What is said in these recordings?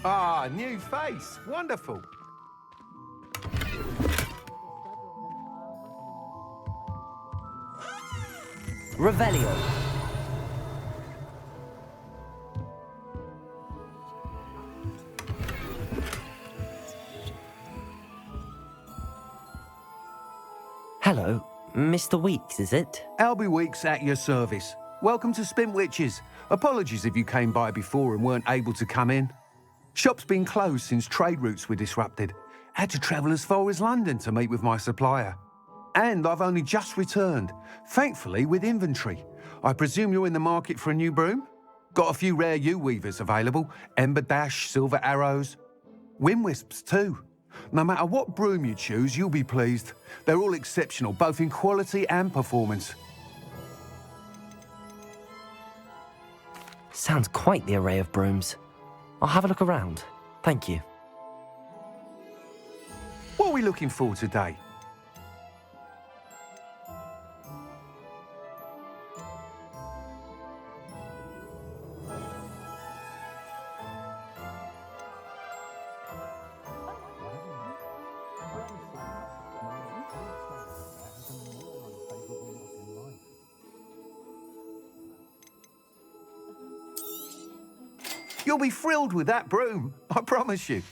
Ah, new face. Wonderful. Revelio. Hello, Mr. Weeks, is it? Albie Weeks at your service. Welcome to Spintwitches. Apologies if you came by before and weren't able to come in. Shop's been closed since trade routes were disrupted. Had to travel as far as London to meet with my supplier. And I've only just returned, thankfully with inventory. I presume you're in the market for a new broom? Got a few rare U-weavers available, Ember Dash, Silver Arrows. Wind Wisps too. No matter what broom you choose, you'll be pleased. They're all exceptional, both in quality and performance. Sounds quite the array of brooms. I'll have a look around. Thank you. What are we looking for today? You'll be thrilled with that broom, I promise you.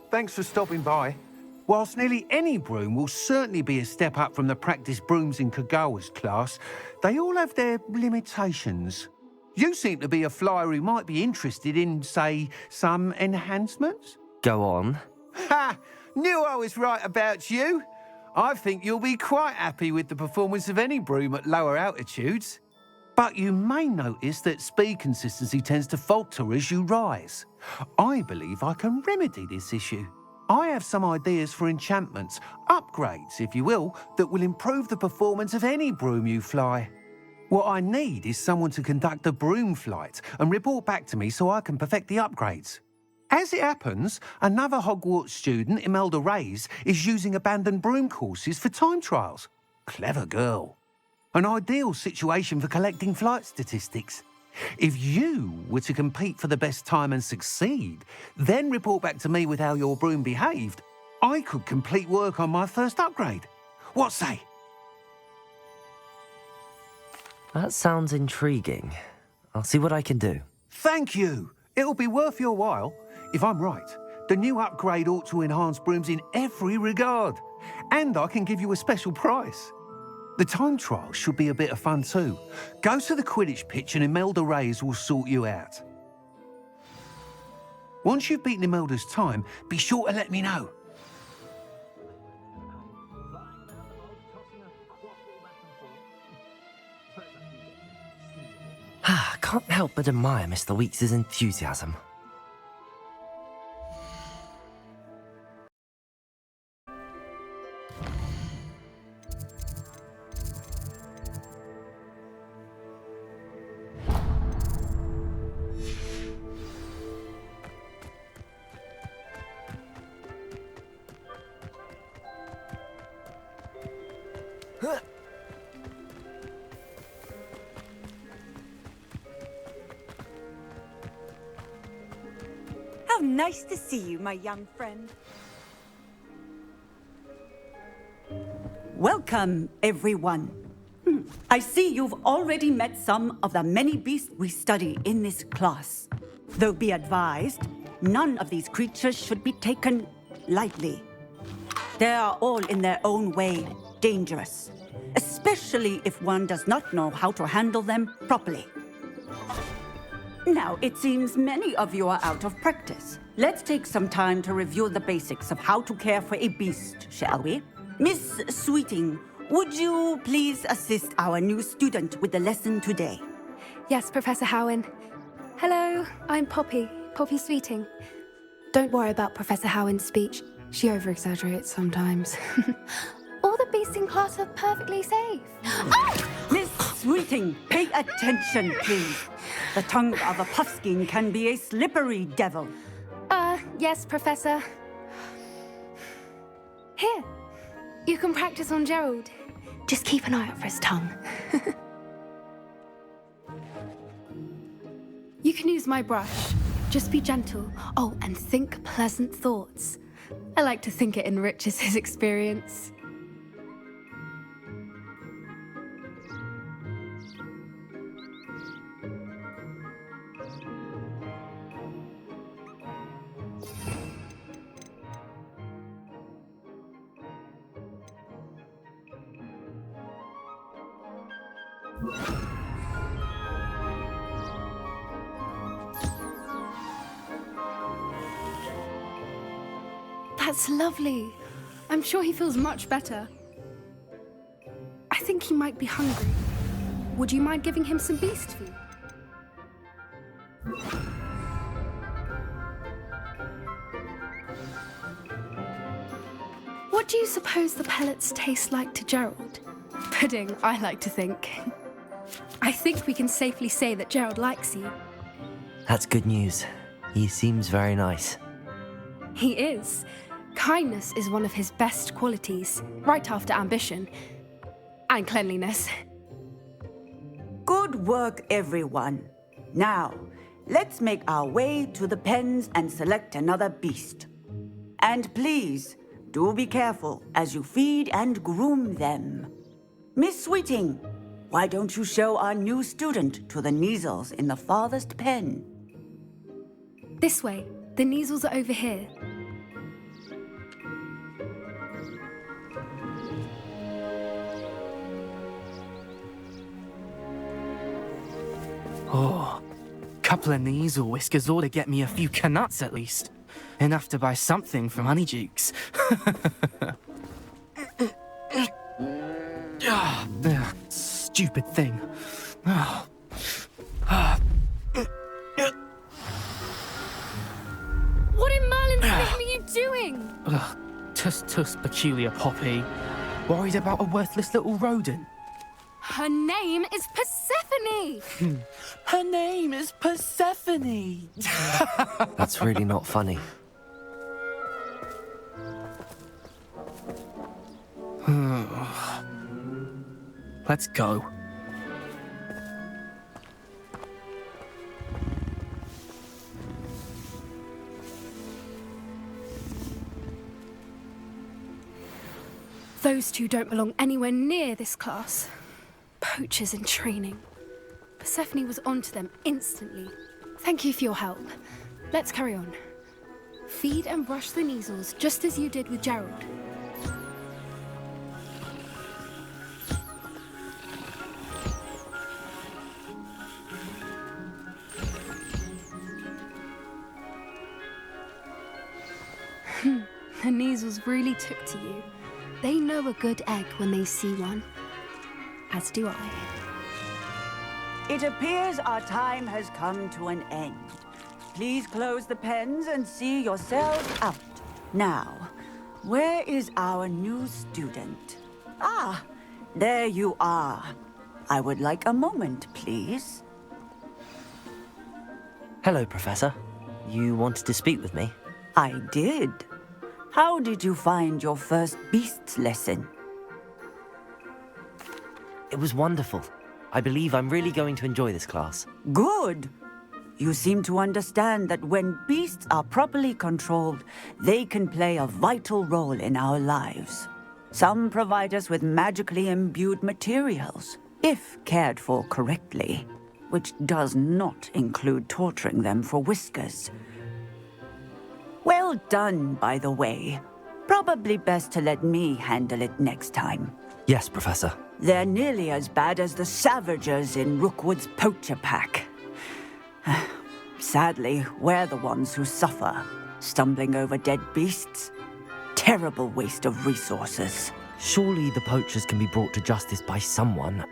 Thanks for stopping by. Whilst nearly any broom will certainly be a step up from the practice brooms in Kagawa's class, they all have their limitations. You seem to be a flyer who might be interested in, say, some enhancements? Go on. Ha! Knew I was right about you. I think you'll be quite happy with the performance of any broom at lower altitudes. But you may notice that speed consistency tends to falter as you rise. I believe I can remedy this issue. I have some ideas for enchantments, upgrades, if you will, that will improve the performance of any broom you fly. What I need is someone to conduct a broom flight and report back to me so I can perfect the upgrades. As it happens, another Hogwarts student, Imelda Reyes, is using abandoned broom courses for time trials. Clever girl. An ideal situation for collecting flight statistics. If you were to compete for the best time and succeed, then report back to me with how your broom behaved, I could complete work on my first upgrade. What say? That sounds intriguing. I'll see what I can do. Thank you. It'll be worth your while. If I'm right, the new upgrade ought to enhance brooms in every regard. And I can give you a special price. The time trial should be a bit of fun too. Go to the Quidditch pitch and Imelda Reyes will sort you out. Once you've beaten Imelda's time, be sure to let me know. Can't help but admire Mr. Weeks' enthusiasm. How nice to see you, my young friend. Welcome, everyone. I see you've already met some of the many beasts we study in this class. Though be advised, none of these creatures should be taken lightly. They are all in their own way dangerous, especially if one does not know how to handle them properly. Now, it seems many of you are out of practice. Let's take some time to review the basics of how to care for a beast, shall we? Miss Sweeting, would you please assist our new student with the lesson today? Yes, Professor Howen. Hello, I'm Poppy Sweeting. Don't worry about Professor Howen's speech. She over-exaggerates sometimes. All the beasts in class are perfectly safe. Oh! Miss Sweeting, pay attention, please. The tongue of a puffskein can be a slippery devil. Yes, Professor. Here, you can practice on Gerald. Just keep an eye out for his tongue. You can use my brush. Just be gentle. Oh, and think pleasant thoughts. I like to think it enriches his experience. That's lovely. I'm sure he feels much better. I think he might be hungry. Would you mind giving him some beast food? What do you suppose the pellets taste like to Gerald? Pudding, I like to think. I think we can safely say that Gerald likes you. That's good news. He seems very nice. He is. Kindness is one of his best qualities, right after ambition. And cleanliness. Good work, everyone. Now, let's make our way to the pens and select another beast. And please, do be careful as you feed and groom them. Miss Sweeting, why don't you show our new student to the Neasels in the farthest pen? This way. The Neasels are over here. Oh, couple of Neasel whiskers ought to get me a few canuts at least. Enough to buy something from Honeydukes. Stupid thing. What in Merlin's name are you doing? Tuss peculiar Poppy. Worried about a worthless little rodent. Her name is Persephone! Her name is Persephone. That's really not funny. Let's go. Those two don't belong anywhere near this class. Poachers in training. Persephone was onto them instantly. Thank you for your help. Let's carry on. Feed and brush the Neasels just as you did with Gerald. The Neasels really took to you. They know a good egg when they see one. As do I. It appears our time has come to an end. Please close the pens and see yourselves out. Now, where is our new student? Ah, there you are. I would like a moment, please. Hello, Professor. You wanted to speak with me? I did. How did you find your first beasts lesson? It was wonderful. I believe I'm really going to enjoy this class. Good. You seem to understand that when beasts are properly controlled, they can play a vital role in our lives. Some provide us with magically imbued materials, if cared for correctly, which does not include torturing them for whiskers. Well done, by the way. Probably best to let me handle it next time. Yes, Professor. They're nearly as bad as the Savagers in Rookwood's poacher pack. Sadly, we're the ones who suffer, stumbling over dead beasts. Terrible waste of resources. Surely the poachers can be brought to justice by someone.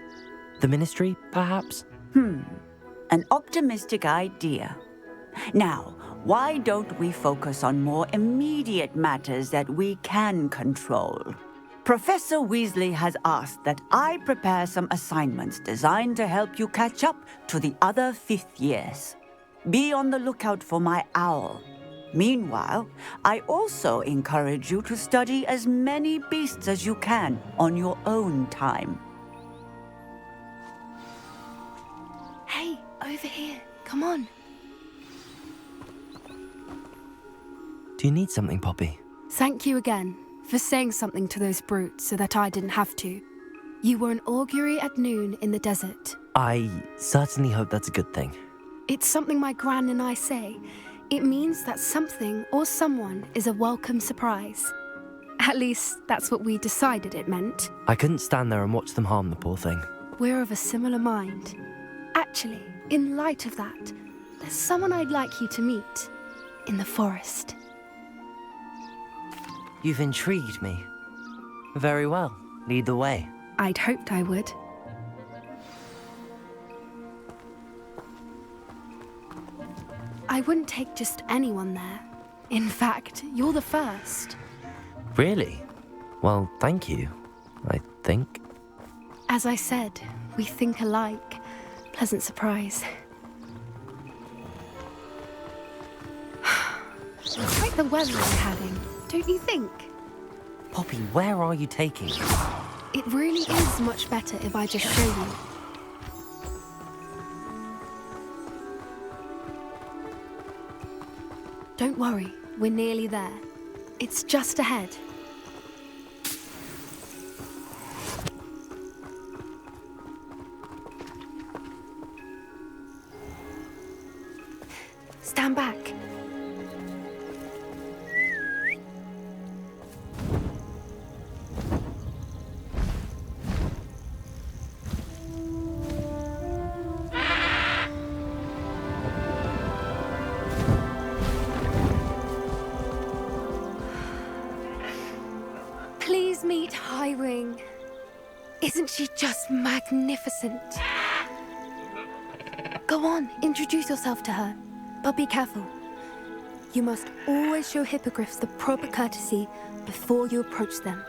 The Ministry, perhaps? An optimistic idea. Now, why don't we focus on more immediate matters that we can control? Professor Weasley has asked that I prepare some assignments designed to help you catch up to the other fifth years. Be on the lookout for my owl. Meanwhile, I also encourage you to study as many beasts as you can on your own time. Hey, over here. Come on. Do you need something, Poppy? Thank you again for saying something to those brutes so that I didn't have to. You were an augury at noon in the desert. I certainly hope that's a good thing. It's something my gran and I say. It means that something or someone is a welcome surprise. At least, that's what we decided it meant. I couldn't stand there and watch them harm the poor thing. We're of a similar mind. Actually, in light of that, there's someone I'd like you to meet in the forest. You've intrigued me. Very well. Lead the way. I'd hoped I would. I wouldn't take just anyone there. In fact, you're the first. Really? Well, thank you, I think. As I said, we think alike. Pleasant surprise. Quite the weather we're having, don't you think? Poppy, where are you taking me? It really is much better if I just show you. Don't worry, we're nearly there. It's just ahead. Stand back. Please meet Highwing. Isn't she just magnificent? Go on, introduce yourself to her. But be careful. You must always show hippogriffs the proper courtesy before you approach them.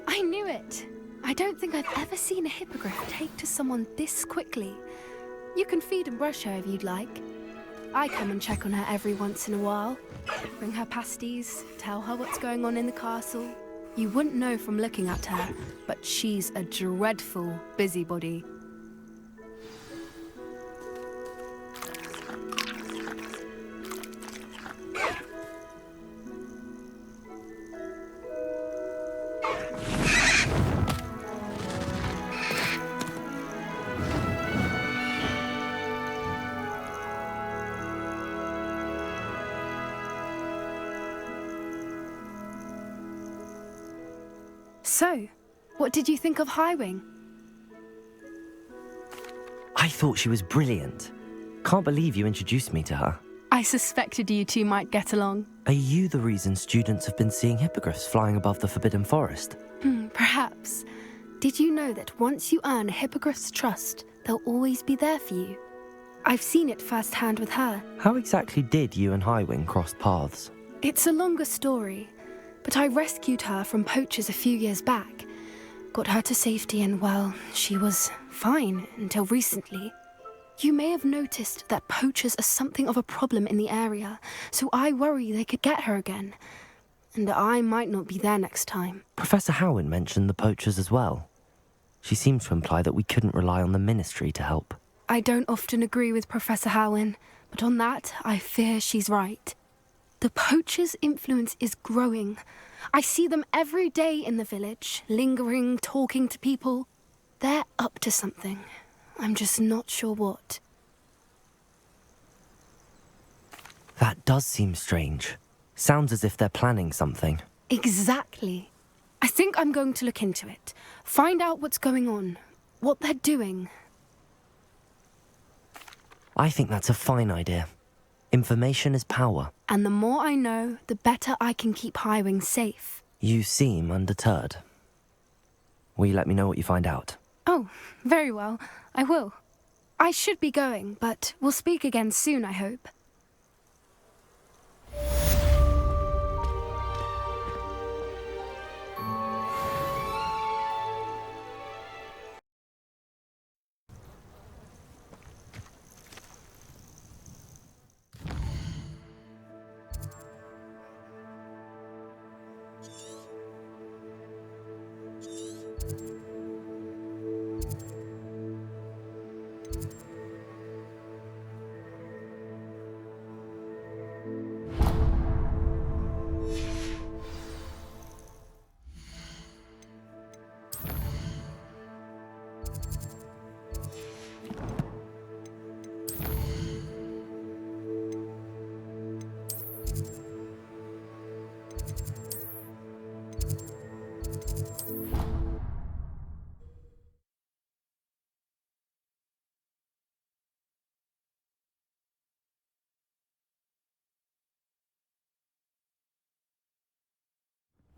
I knew it! I don't think I've ever seen a hippogriff take to someone this quickly. You can feed and brush her if you'd like. I come and check on her every once in a while. Bring her pasties, tell her what's going on in the castle. You wouldn't know from looking at her, but she's a dreadful busybody. So, what did you think of Highwing? I thought she was brilliant. Can't believe you introduced me to her. I suspected you two might get along. Are you the reason students have been seeing hippogriffs flying above the Forbidden Forest? Perhaps. Did you know that once you earn a hippogriff's trust, they'll always be there for you? I've seen it firsthand with her. How exactly did you and Highwing cross paths? It's a longer story, but I rescued her from poachers a few years back. Got her to safety and, well, she was fine until recently. You may have noticed that poachers are something of a problem in the area, so I worry they could get her again. And I might not be there next time. Professor Howin mentioned the poachers as well. She seemed to imply that we couldn't rely on the Ministry to help. I don't often agree with Professor Howin, but on that, I fear she's right. The poachers' influence is growing. I see them every day in the village, lingering, talking to people. They're up to something. I'm just not sure what. That does seem strange. Sounds as if they're planning something. Exactly. I think I'm going to look into it. Find out what's going on, what they're doing. I think that's a fine idea. Information is power. And the more I know, the better I can keep Highwing safe. You seem undeterred. Will you let me know what you find out? Oh, very well. I will. I should be going, but we'll speak again soon, I hope.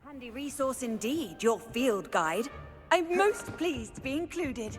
Handy resource indeed, your field guide. I'm most pleased to be included.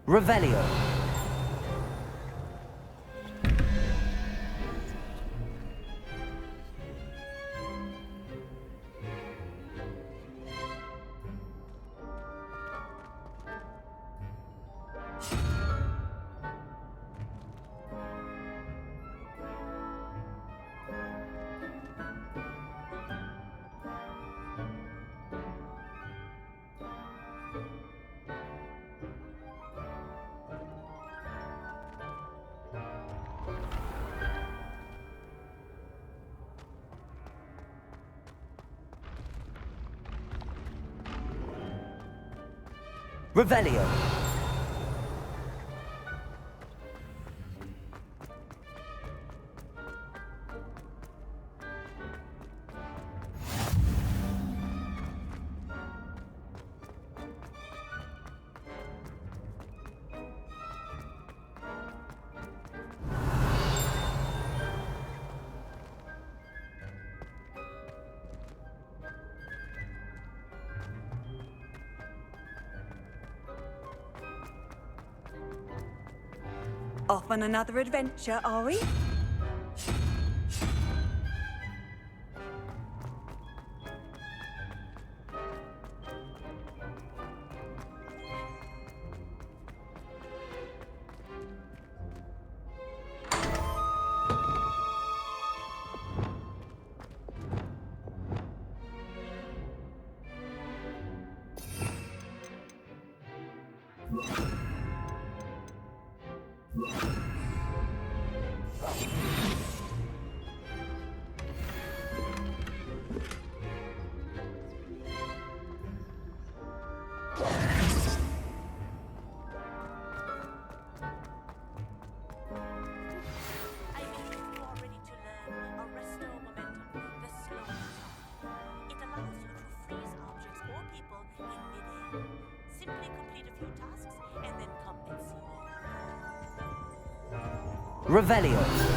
Revelio. Revelio. Off on another adventure, are we? Revelio.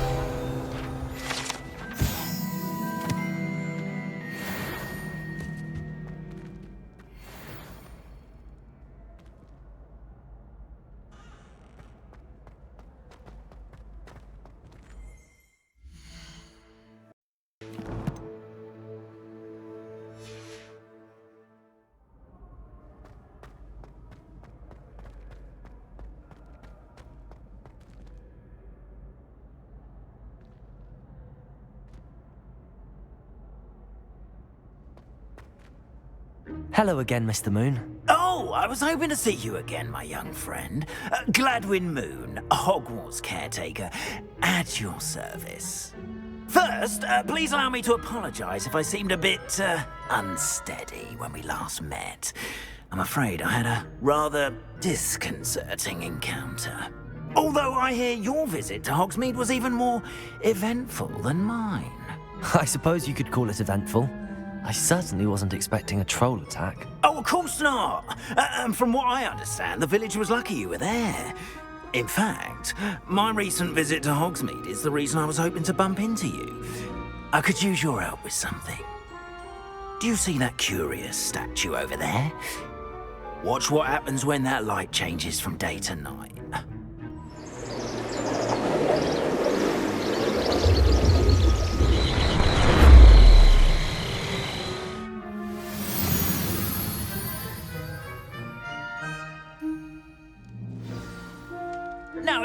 Hello again, Mr. Moon. Oh, I was hoping to see you again, my young friend. Gladwin Moon, Hogwarts caretaker, at your service. First, please allow me to apologize if I seemed a bit, unsteady when we last met. I'm afraid I had a rather disconcerting encounter. Although I hear your visit to Hogsmeade was even more eventful than mine. I suppose you could call it eventful. I certainly wasn't expecting a troll attack. Oh, of course not. And from what I understand, the village was lucky you were there. In fact, my recent visit to Hogsmeade is the reason I was hoping to bump into you. I could use your help with something. Do you see that curious statue over there? Watch what happens when that light changes from day to night.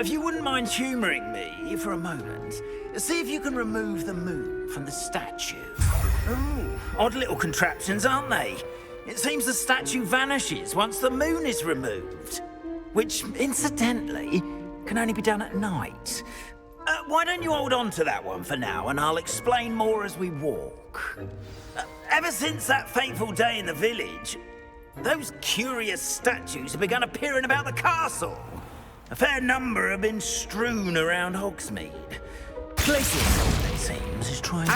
if you wouldn't mind humouring me for a moment, see if you can remove the moon from the statue. Ooh, odd little contraptions, aren't they? It seems the statue vanishes once the moon is removed, which, incidentally, can only be done at night. Why don't you hold on to that one for now, and I'll explain more as we walk. Ever since that fateful day in the village, those curious statues have begun appearing about the castle. A fair number have been strewn around Hogsmeade. Places, it seems, is trying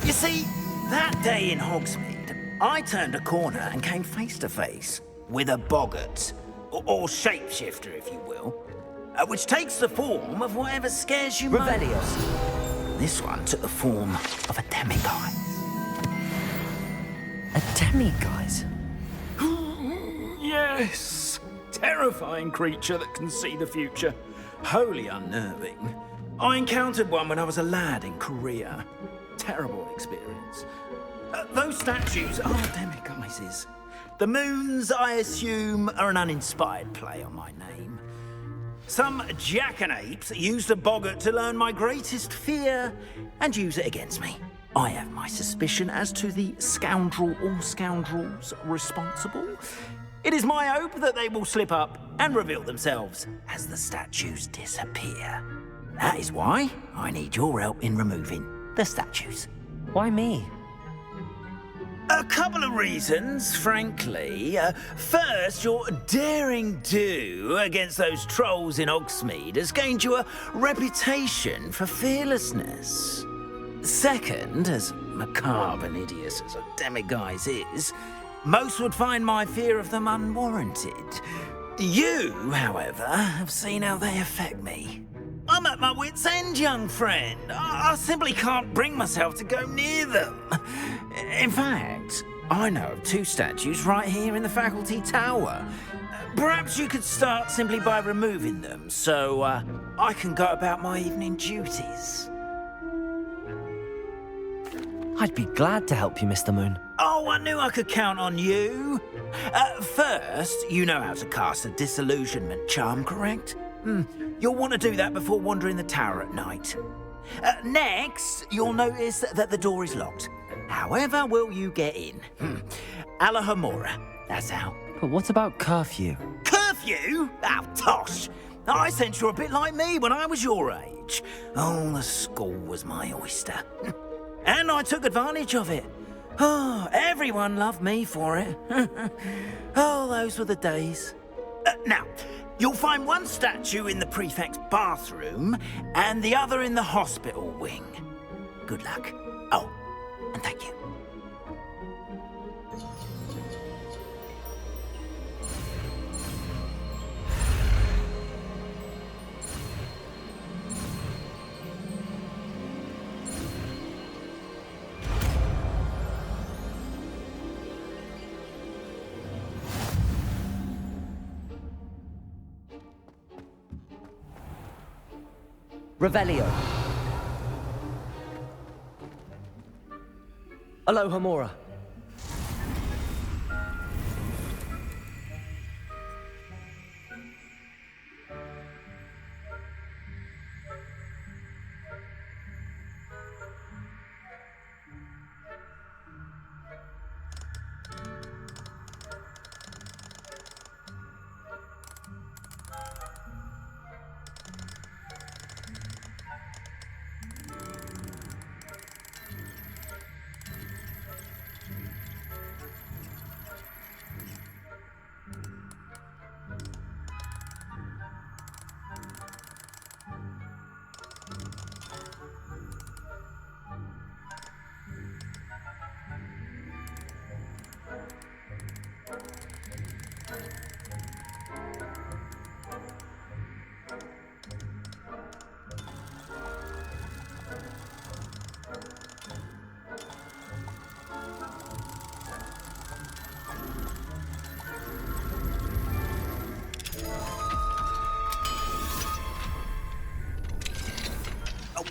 You see, that day in Hogsmeade, I turned a corner and came face to face with a boggart, or shapeshifter, if you will, which takes the form of whatever scares you most. This one took the form of a demiguise. A demiguise? Yes! Terrifying creature that can see the future. Wholly unnerving. I encountered one when I was a lad in Korea. Terrible experience. Those statues are demiguises. The moons, I assume, are an uninspired play on my name. Some jackanapes used a boggart to learn my greatest fear and use it against me. I have my suspicion as to the scoundrel or scoundrels responsible. It is my hope that they will slip up and reveal themselves as the statues disappear. That is why I need your help in removing the statues. Why me? A couple of reasons, frankly. First, your daring do against those trolls in Hogsmeade has gained you a reputation for fearlessness. Second, as macabre and hideous as a demiguise is, most would find my fear of them unwarranted. You, however, have seen how they affect me. I'm at my wit's end, young friend. I simply can't bring myself to go near them. In fact, I know of 2 statues right here in the faculty tower. Perhaps you could start simply by removing them, so I can go about my evening duties. I'd be glad to help you, Mr. Moon. Oh, I knew I could count on you. First, you know how to cast a disillusionment charm, correct? You'll want to do that before wandering the tower at night. Next, you'll notice that the door is locked. However will you get in? Alahomora, that's how. But what about curfew? Curfew? Oh, tosh. I sense you're a bit like me when I was your age. Oh, the school was my oyster. And I took advantage of it. Oh, everyone loved me for it. Oh, those were the days. Now, you'll find one statue in the prefect's bathroom and the other in the hospital wing. Good luck. Oh, and thank you. Revelio. Alohomora.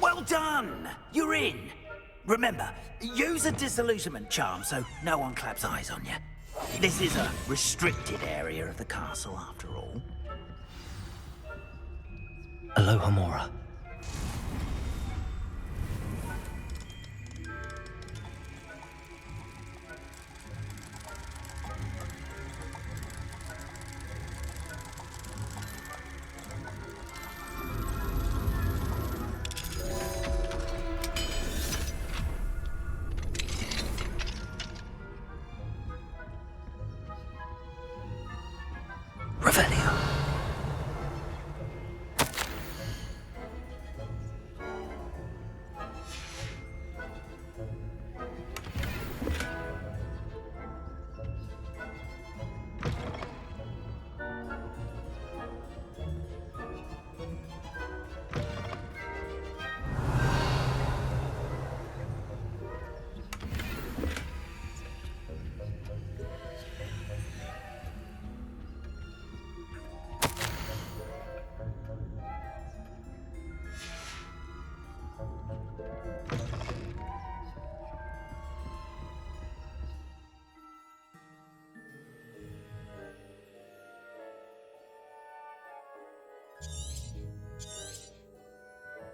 Well done! You're in. Remember, use a disillusionment charm so no one claps eyes on you. This is a restricted area of the castle, after all. Aloha Mora. Revelio.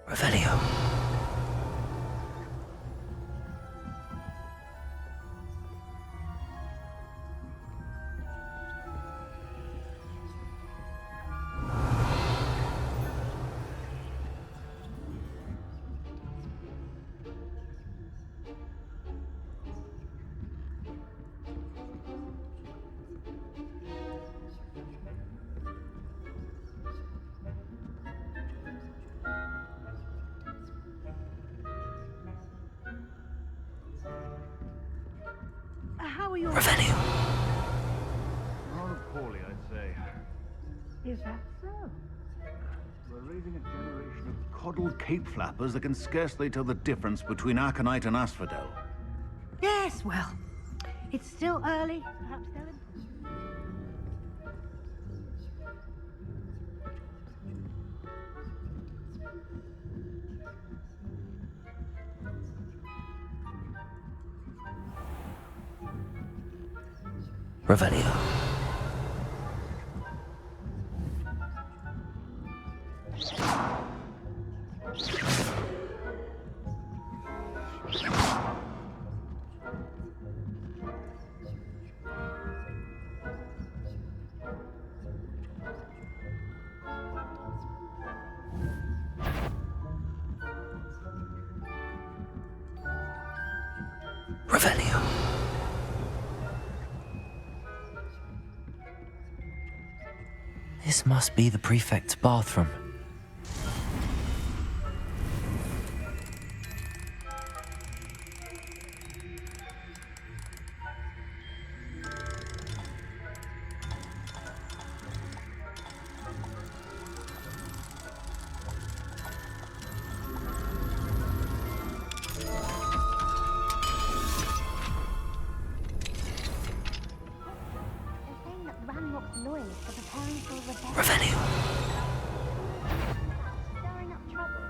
Revelio. How are you? Revelio. Rather poorly, I'd say. Is that so? We're raising a generation of coddled cape flappers that can scarcely tell the difference between Aconite and Asphodel. Yes, well, it's still early. Perhaps they'll... Revelio. Revelio. This must be the prefect's bathroom. Revelio. Stirring up trouble.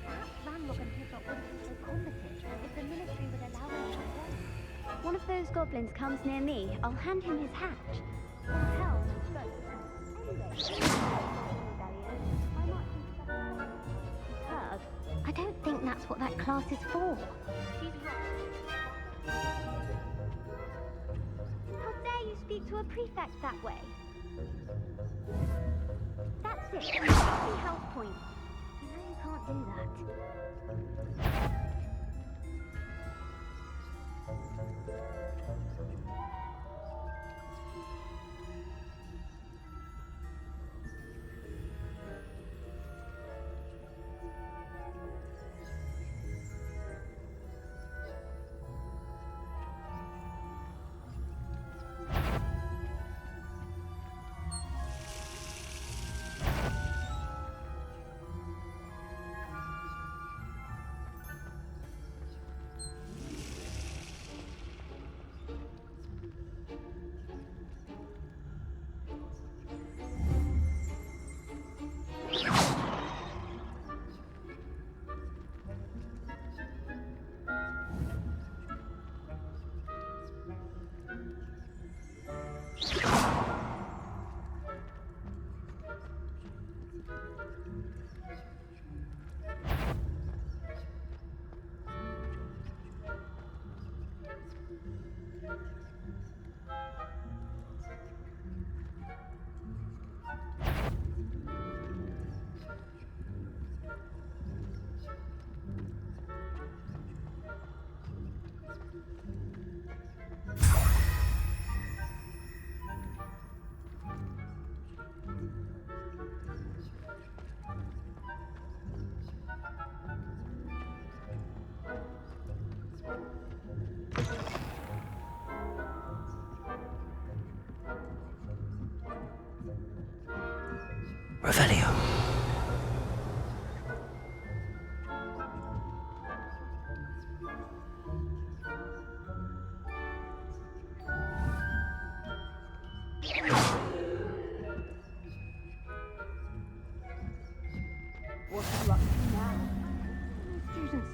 Perhaps Ranrock and Hiccup wouldn't be so combative if the military would allow them to go. One of those goblins comes near me, I'll hand him his hatch. Or hell, both. Anyway, I don't think that's what that class is for. She's right. How dare you speak to a prefect that way? That's it. Three health points. You know you can't do that.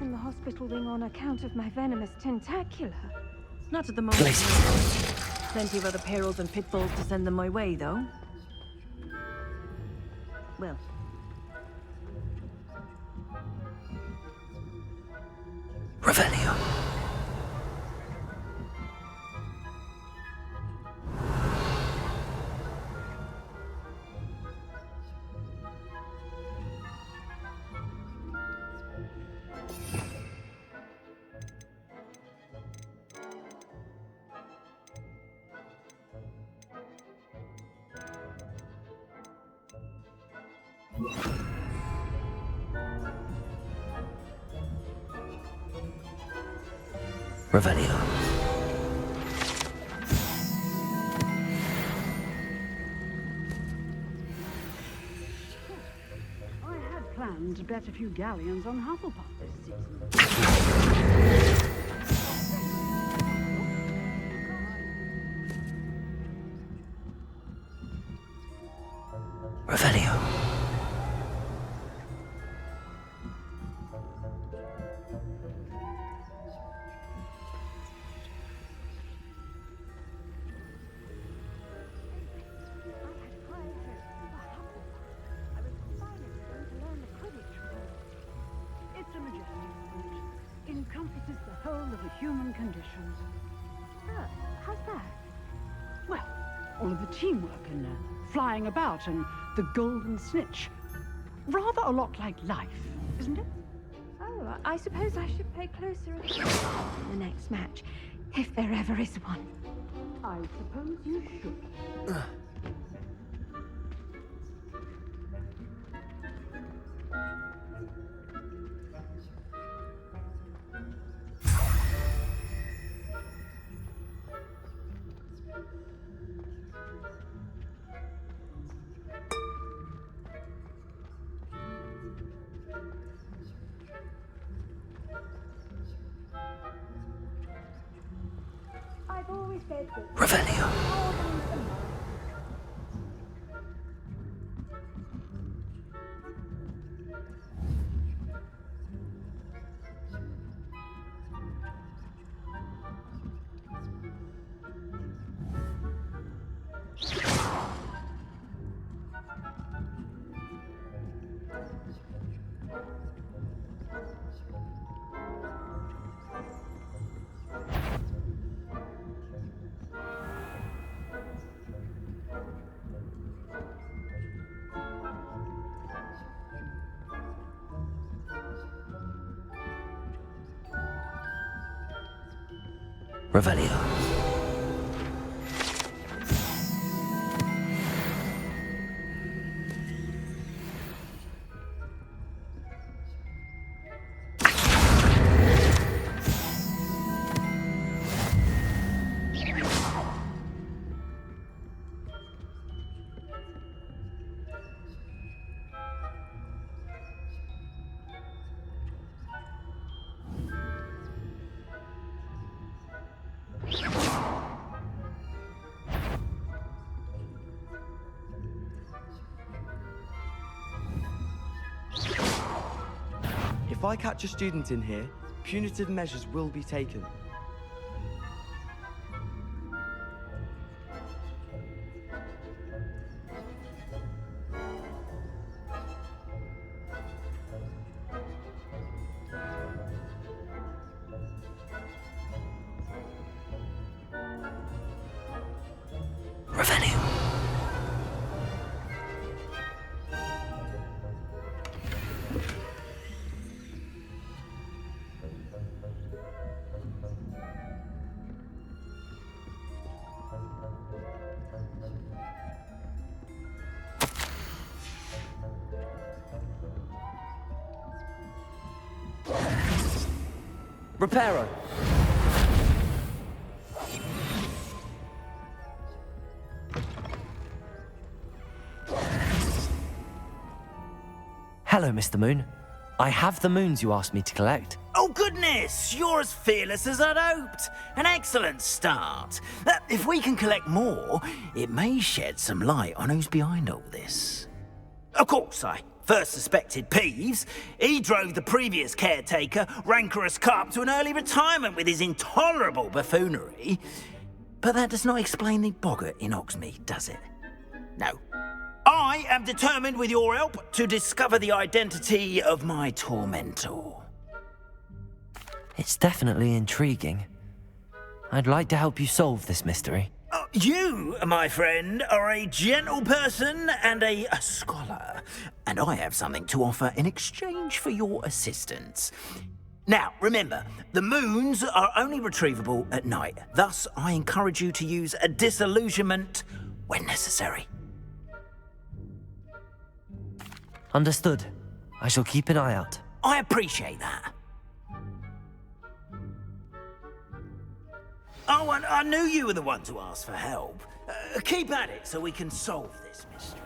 in the hospital wing on account of my venomous tentacula. Not at the moment. Plenty of other perils and pitfalls to send them my way, though. Well. Revelio. Revelio. I had planned to bet a few galleons on Hufflepuff this season. Revelio. It's a majestic sport. Encompasses the whole of the human condition. How's that? Well, all of the teamwork and flying about and the golden snitch. Rather a lot like life, isn't it? Oh, I suppose I should pay closer attention in the next match, if there ever is one. I suppose you should. I've always said that. Revelio. Revelio. If I catch a student in here, punitive measures will be taken. Revelio. Reparo. Hello, Mr. Moon. I have the moons you asked me to collect. Oh, goodness! You're as fearless as I'd hoped. An excellent start. If we can collect more, it may shed some light on who's behind all this. Of course, I first suspected Peeves, he drove the previous caretaker, rancorous Carp, to an early retirement with his intolerable buffoonery. But that does not explain the boggart in Oxmead, does it? No. I am determined, with your help, to discover the identity of my tormentor. It's definitely intriguing. I'd like to help you solve this mystery. You, my friend, are a gentle person and a scholar, and I have something to offer in exchange for your assistance. Now, remember, the moons are only retrievable at night. Thus, I encourage you to use a disillusionment when necessary. Understood. I shall keep an eye out. I appreciate that. Oh, and I knew you were the one to ask for help. Keep at it so we can solve this mystery.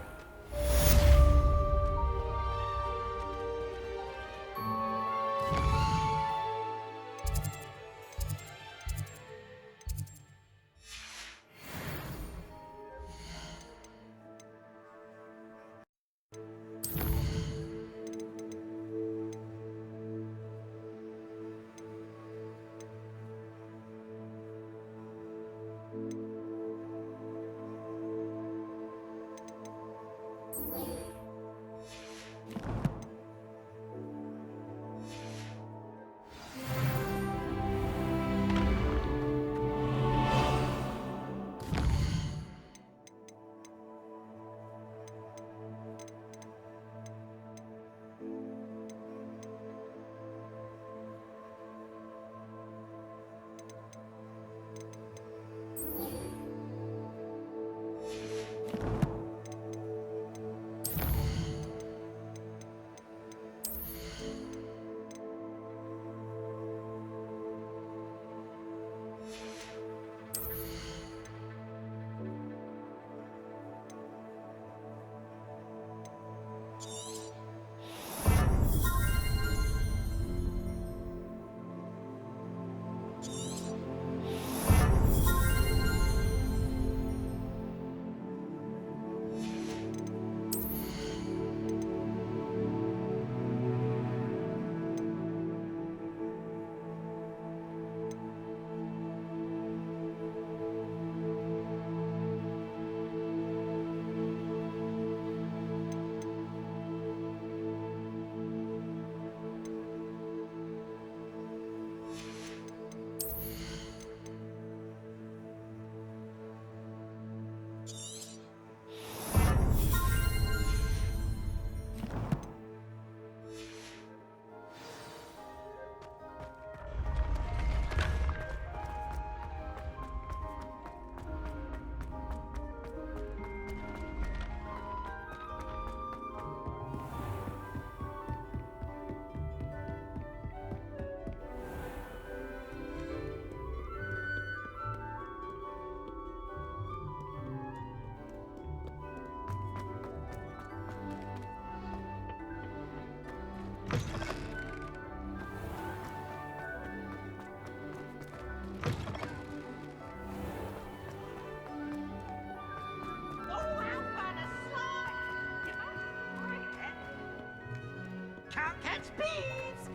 Can't catch bees!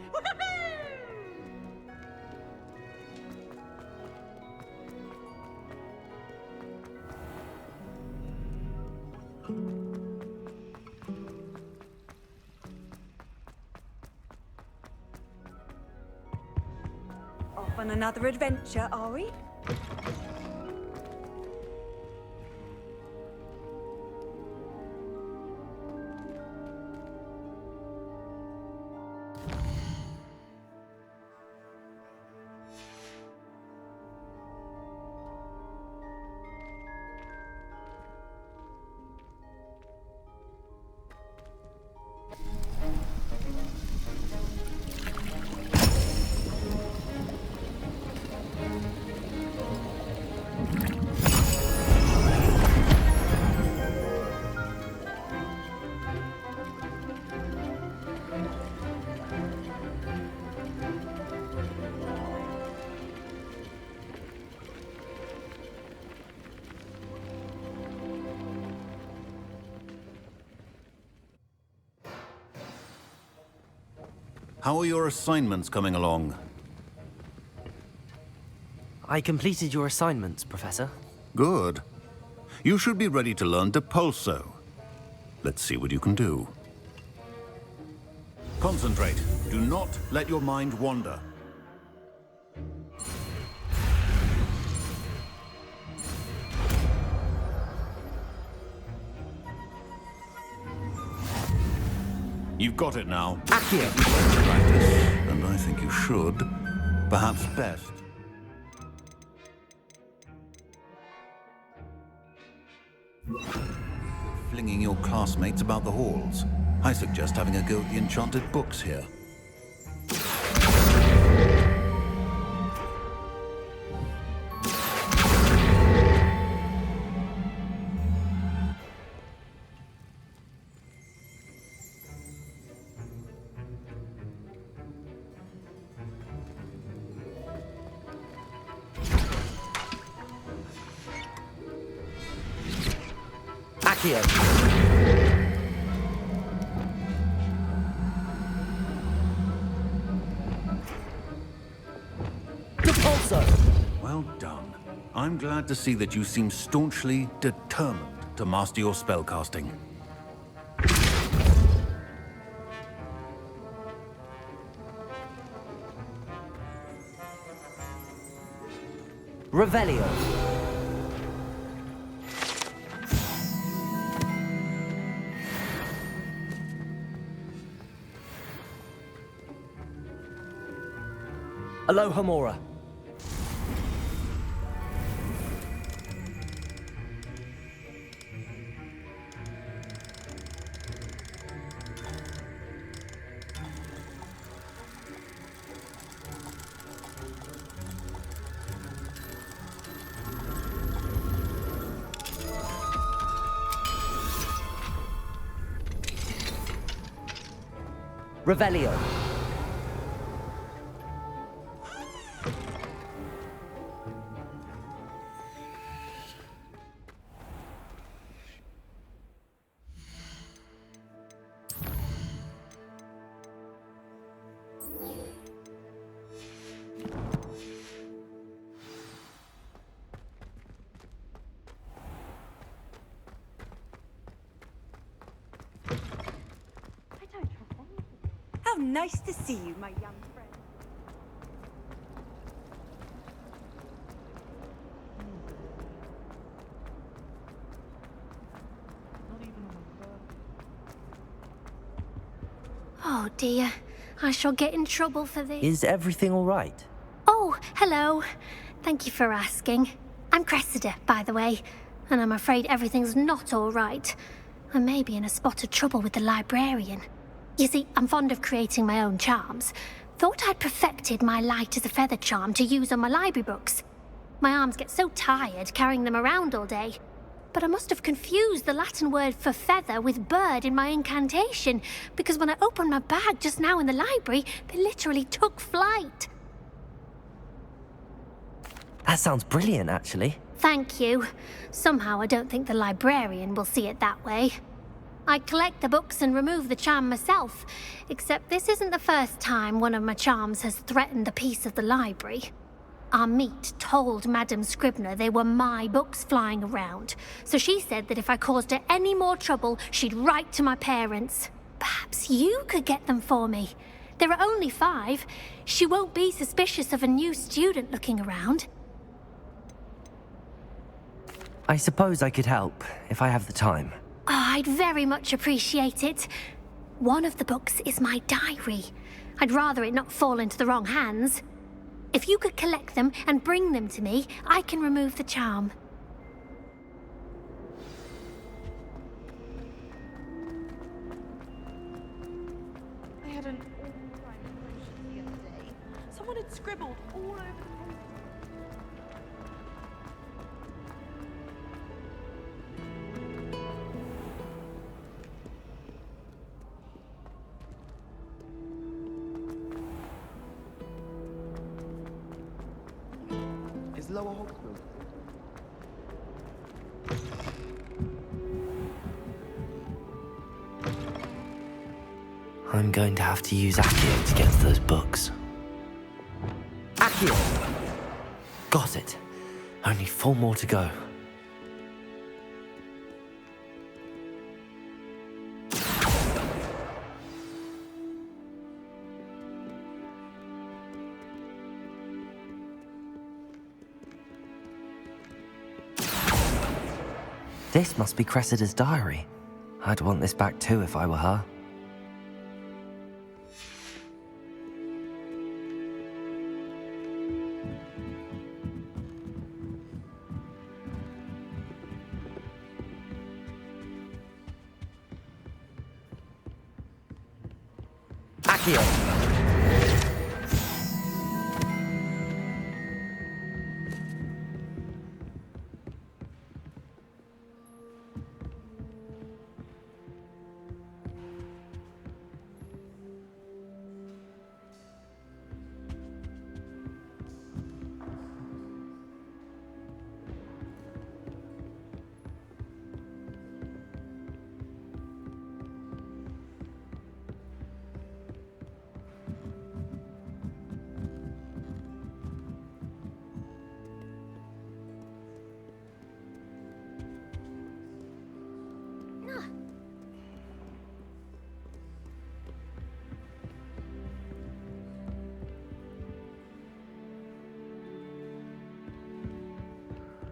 Off on another adventure, are we? How are your assignments coming along? I completed your assignments, Professor. Good. You should be ready to learn Depulso. Let's see what you can do. Concentrate. Do not let your mind wander. You've got it now. Accio! Practice, and I think you should. Perhaps best. Flinging your classmates about the halls. I suggest having a go at the enchanted books here. Accio! Depulso! Well done. I'm glad to see that you seem staunchly determined to master your spellcasting. Revelio! Alohomora. Revelio. How nice to see you, my young friend. Oh dear, I shall get in trouble for this. Is everything all right? Oh, hello. Thank you for asking. I'm Cressida, by the way, and I'm afraid everything's not all right. I may be in a spot of trouble with the librarian. You see, I'm fond of creating my own charms. Thought I'd perfected my light as a feather charm to use on my library books. My arms get so tired carrying them around all day. But I must have confused the Latin word for feather with bird in my incantation, because when I opened my bag just now in the library, they literally took flight. That sounds brilliant, actually. Thank you. Somehow I don't think the librarian will see it that way. I collect the books and remove the charm myself, except this isn't the first time one of my charms has threatened the peace of the library. Our meet told Madame Scribner they were my books flying around, so she said that if I caused her any more trouble, she'd write to my parents. Perhaps you could get them for me. There are only 5. She won't be suspicious of a new student looking around. I suppose I could help, if I have the time. Oh, I'd very much appreciate it. One of the books is my diary. I'd rather it not fall into the wrong hands. If you could collect them and bring them to me, I can remove the charm. I had an all-time potion the other day. Someone had scribbled all over the paper. Is Lower Hogsmill? I'm going to have to use Accio to get to those books. Accio! Got it. Only 4 more to go. This must be Cressida's diary. I'd want this back too if I were her. Accio!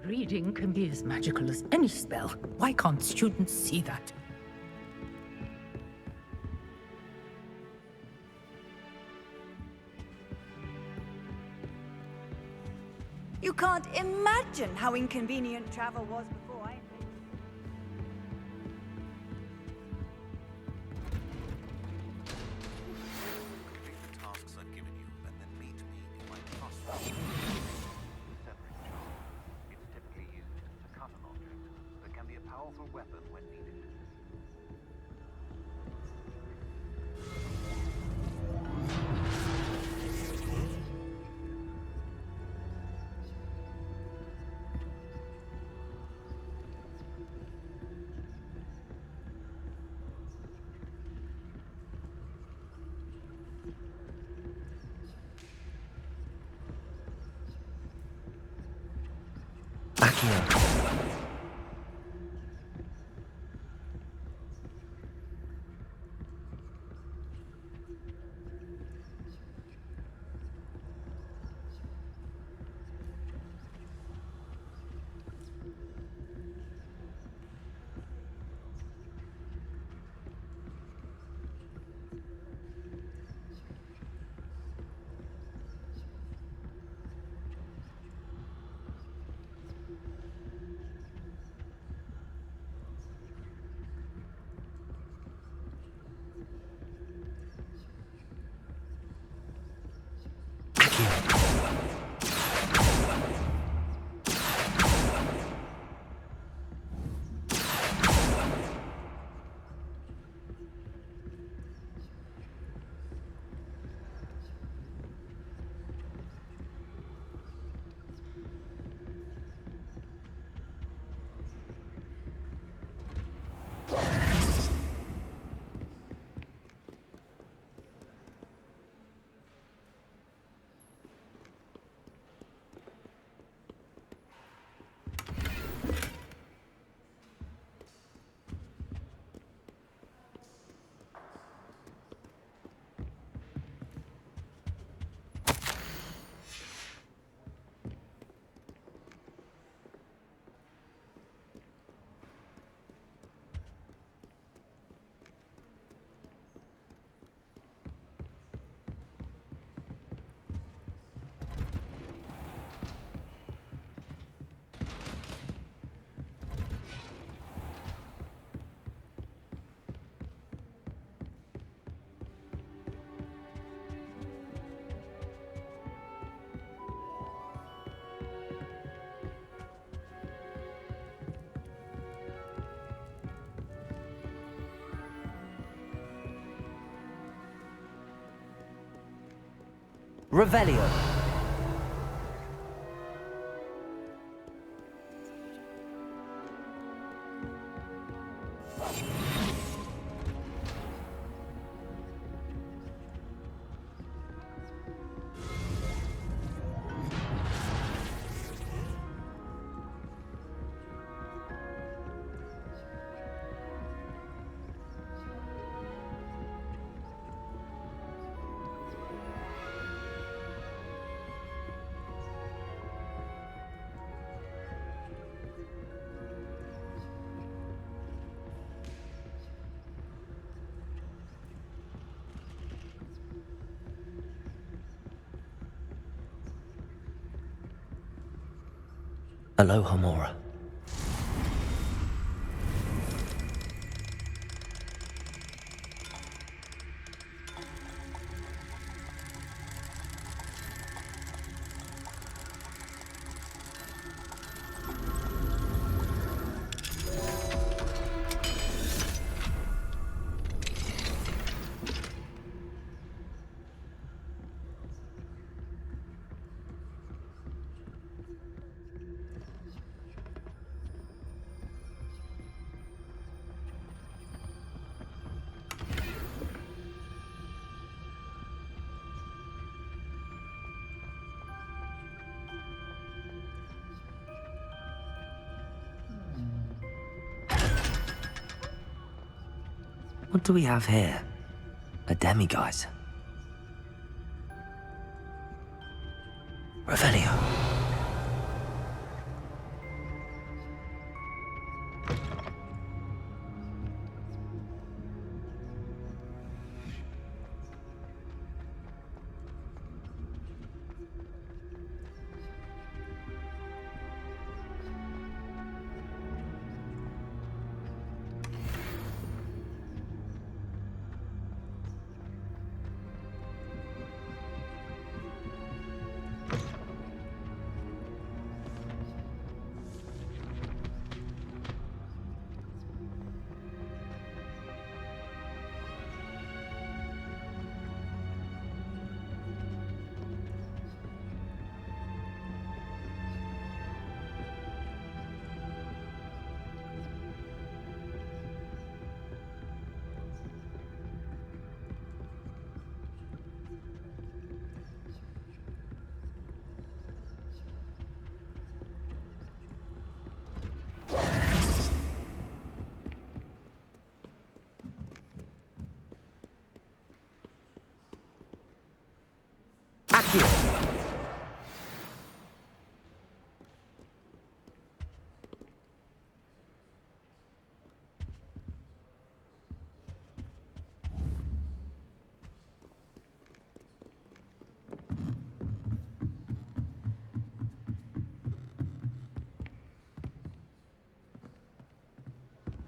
Reading can be as magical as any spell. Why can't students see that? You can't imagine how inconvenient travel was before I... Complete the tasks I've given you, and then meet me in my classroom. Severing charm. It's typically used to cut an object, but can be a powerful weapon when needed. Revelio. Aloha Mora. What do we have here? A Demiguise. Revelio.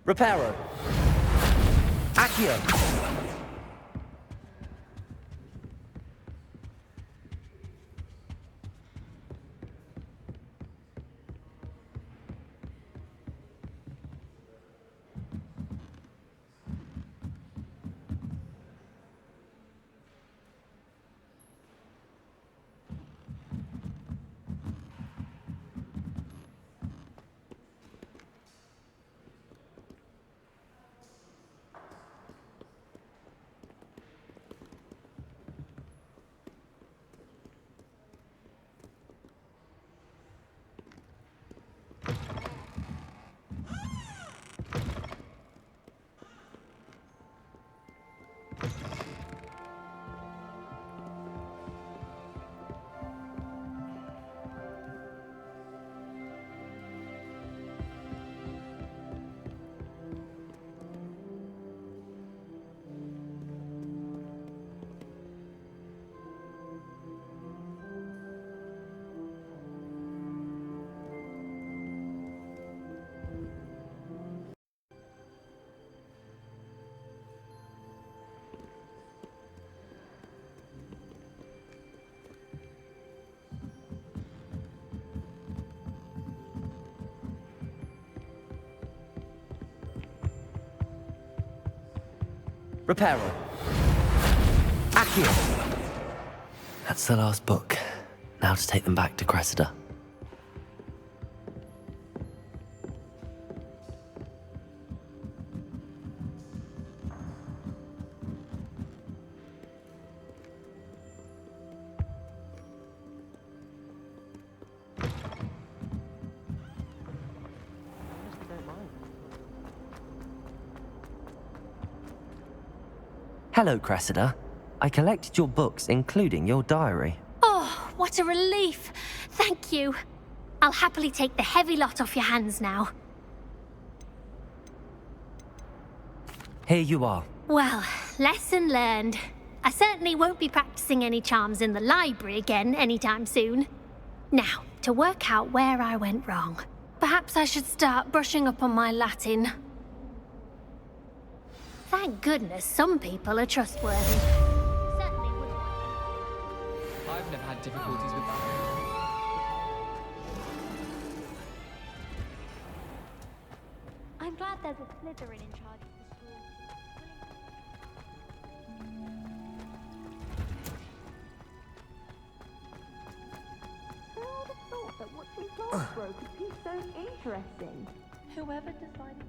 Reparo. Accio. Reparo. Accio. That's the last book. Now to take them back to Cressida. Hello, Cressida. I collected your books, including your diary. Oh, what a relief. Thank you. I'll happily take the heavy lot off your hands now. Here you are. Well, lesson learned. I certainly won't be practicing any charms in the library again anytime soon. Now, to work out where I went wrong. Perhaps I should start brushing up on my Latin. Thank goodness some people are trustworthy. Certainly wouldn't. I've never had difficulties with that. I'm glad there's a Slytherin in charge of the school. Who would have thought that watching class grow could be so interesting? Whoever decided...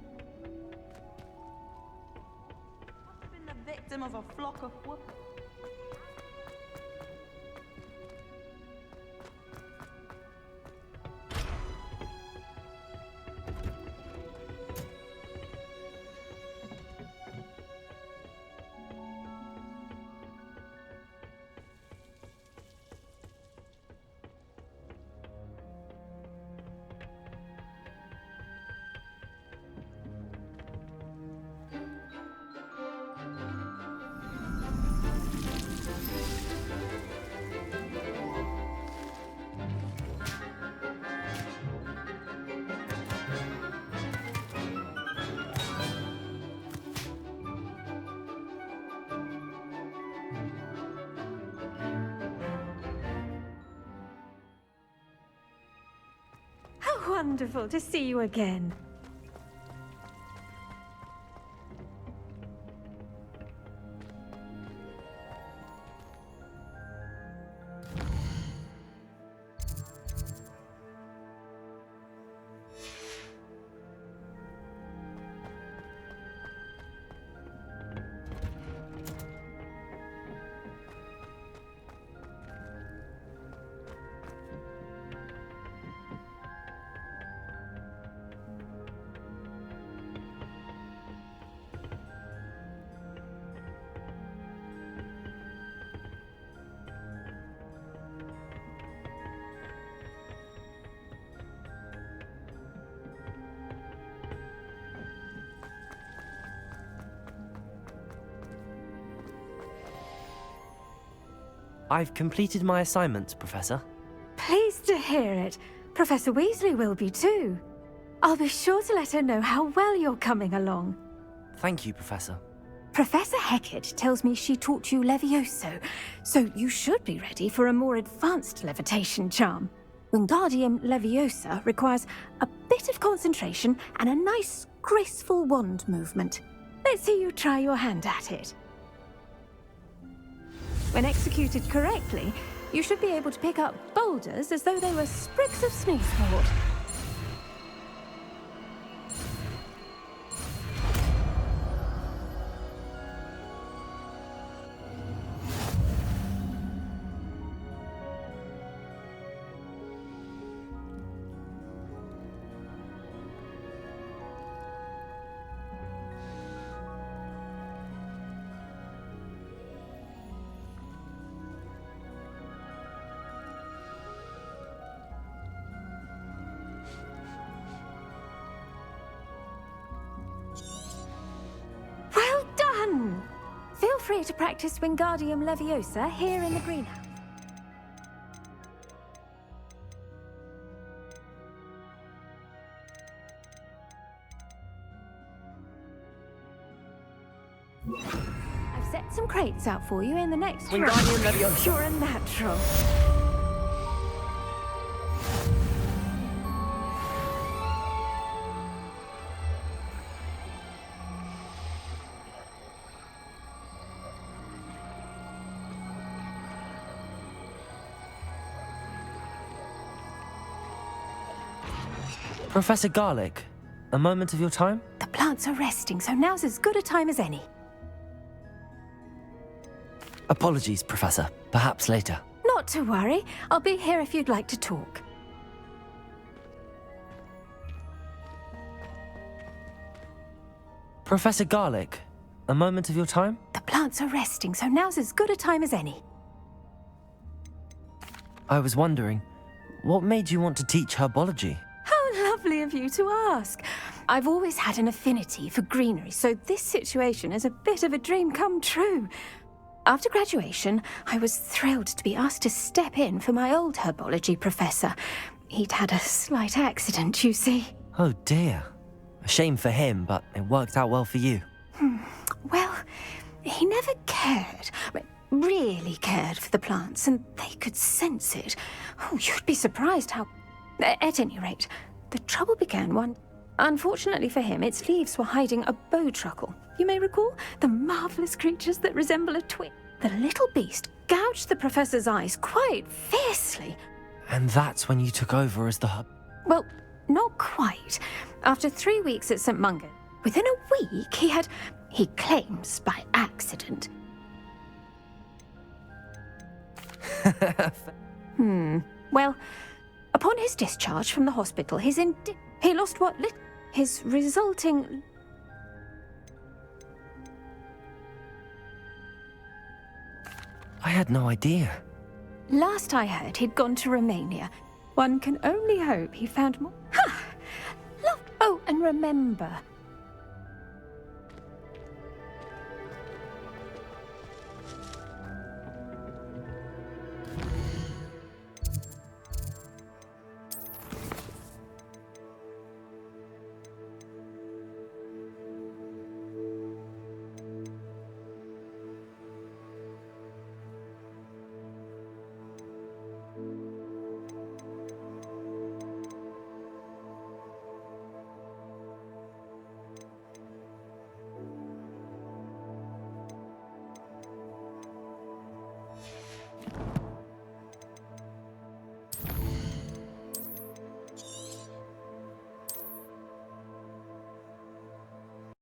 Must have been the victim of a flock of whoop. How wonderful to see you again. I've completed my assignments, Professor. Pleased to hear it. Professor Weasley will be too. I'll be sure to let her know how well you're coming along. Thank you, Professor. Professor Hecat tells me she taught you Levioso, so you should be ready for a more advanced levitation charm. Wingardium Leviosa requires a bit of concentration and a nice, graceful wand movement. Let's see you try your hand at it. When executed correctly, you should be able to pick up boulders as though they were sprigs of sneezewort. Feel free to practice Wingardium Leviosa here in the greenhouse. I've set some crates out for you in the next room. Wingardium Leviosa. You're a natural. Professor Garlick, a moment of your time? The plants are resting, so now's as good a time as any. Apologies, Professor. Perhaps later. Not to worry. I'll be here if you'd like to talk. Professor Garlick, a moment of your time? The plants are resting, so now's as good a time as any. I was wondering, what made you want to teach herbology? How lovely of you to ask. I've always had an affinity for greenery, so this situation is a bit of a dream come true. After graduation, I was thrilled to be asked to step in for my old herbology professor. He'd had a slight accident, you see. Oh dear. A shame for him, but it worked out well for you. Well, he never cared, really cared for the plants, and they could sense it. Oh, you'd be surprised how... At any rate, the trouble began one... Unfortunately for him, its leaves were hiding a bowtruckle. You may recall the marvelous creatures that resemble a twig. The little beast gouged the professor's eyes quite fiercely. And that's when you took over as the hub? Well, not quite. After 3 weeks at St. Mungo, within a week he claims by accident. Well, upon his discharge from the hospital, he lost what his resulting... I had no idea. Last I heard, he'd gone to Romania. One can only hope he found more... Ha! Oh, and remember,